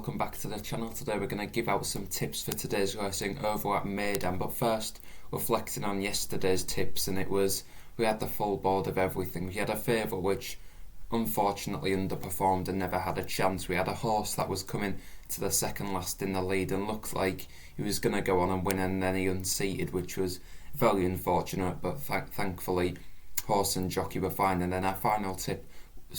Welcome back to the channel. Today we're going to give out some tips for today's racing over at Meydan, but first reflecting on yesterday's tips, and we had the full board of everything. We had a favourite which unfortunately underperformed and never had a chance. We had a horse that was coming to the second last in the lead and looked like he was going to go on and win, and then he unseated, which was very unfortunate, but thankfully horse and jockey were fine. And then our final tip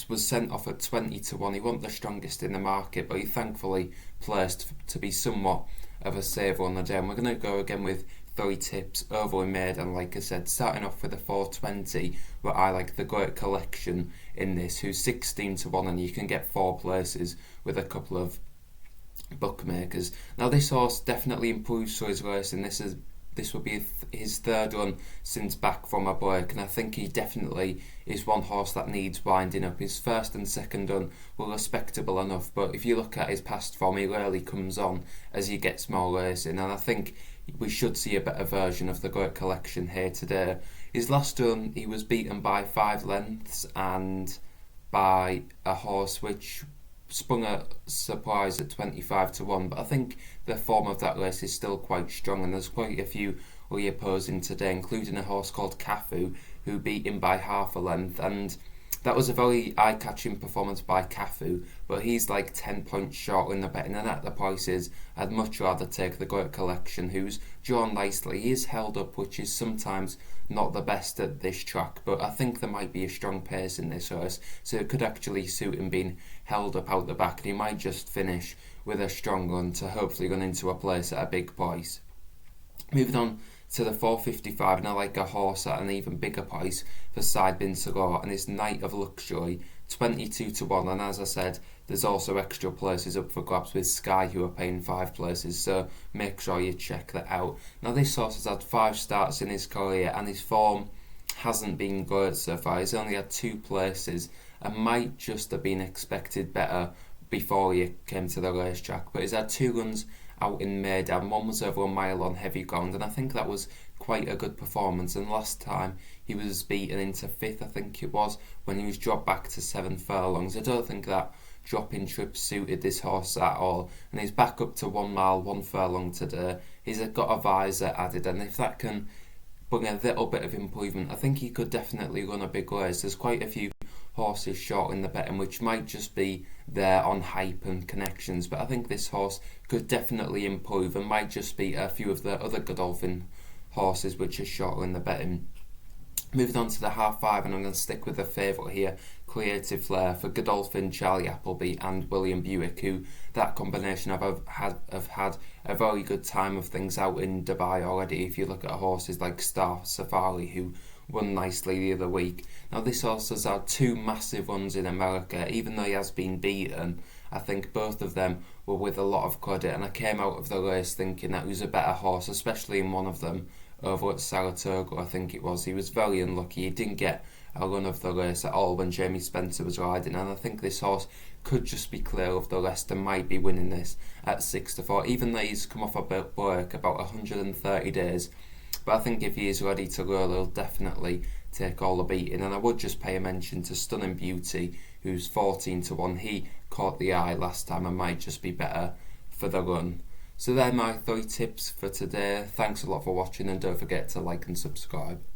was sent off at 20 to 1. He wasn't the strongest in the market, but he thankfully placed to be somewhat of a saver on the day. And we're going to go again with 3 tips over in Meydan, like I said, starting off with a 420, where I like the Great Collection in this, who's 16 to 1, and you can get 4 places with a couple of bookmakers. Now this horse definitely improves for his racing. This will be his third run since back from a break, and I think he definitely is one horse that needs winding up. His first and second run were respectable enough, but if you look at his past form, he rarely comes on as he gets more racing, and I think we should see a better version of the Great Collection here today. His last run, he was beaten by 5 lengths and by a horse which sprung a surprise at 25 to 1, but I think the form of that race is still quite strong, and there's quite a few opposing today, including a horse called Cafu, who beat him by half a length, and that was a very eye-catching performance by Cafu, but he's like 10 points short in the betting, and at the prices I'd much rather take the Great Collection, who's drawn nicely. He is held up, which is sometimes not the best at this track, but I think there might be a strong pace in this race, so it could actually suit him being held up out the back, and he might just finish with a strong run to hopefully run into a place at a big price. Moving on to the 455, and I like a horse at an even bigger price for Side Bin Sagar, and it's Night of Luxury, 22 to 1, and as I said, there's also extra places up for grabs with Sky, who are paying 5 places, so make sure you check that out. Now this horse has had 5 starts in his career, and his form hasn't been good so far. He's only had 2 places and might just have been expected better before he came to the racetrack, but he's had 2 runs out in Meydan. One was over a mile on heavy ground, and I think that was quite a good performance, and last time he was beaten into 5th, I think it was, when he was dropped back to 7 furlongs. I don't think that drop-in trip suited this horse at all, and he's back up to 1 mile 1 furlong today. He's got a visor added, and if that can bring a little bit of improvement, I think he could definitely run a big race. There's quite a few horses short in the betting, which might just be there on hype and connections, but I think this horse could definitely improve and might just beat a few of the other Godolphin horses which are shorter in the betting. Moving on to the half 5, and I'm going to stick with the favourite here, Creative Flair, for Godolphin, Charlie Appleby and William Buick, who that combination have had a very good time of things out in Dubai already. If you look at horses like Star Safari, who won nicely the other week. Now this horse has had 2 massive runs in America, even though he has been beaten. I think both of them were with a lot of credit, and I came out of the race thinking that he was a better horse, especially in one of them over at Saratoga, I think it was. He was very unlucky. He didn't get a run of the race at all when Jamie Spencer was riding, and I think this horse could just be clear of the rest and might be winning this at 6 to 4, even though he's come off a break about 130 days. But I think if he is ready to roll, he'll definitely take all the beating. And I would just pay a mention to Stunning Beauty, who's 14 to 1. He caught the eye last time and might just be better for the run. So they're my 3 tips for today. Thanks a lot for watching, and don't forget to like and subscribe.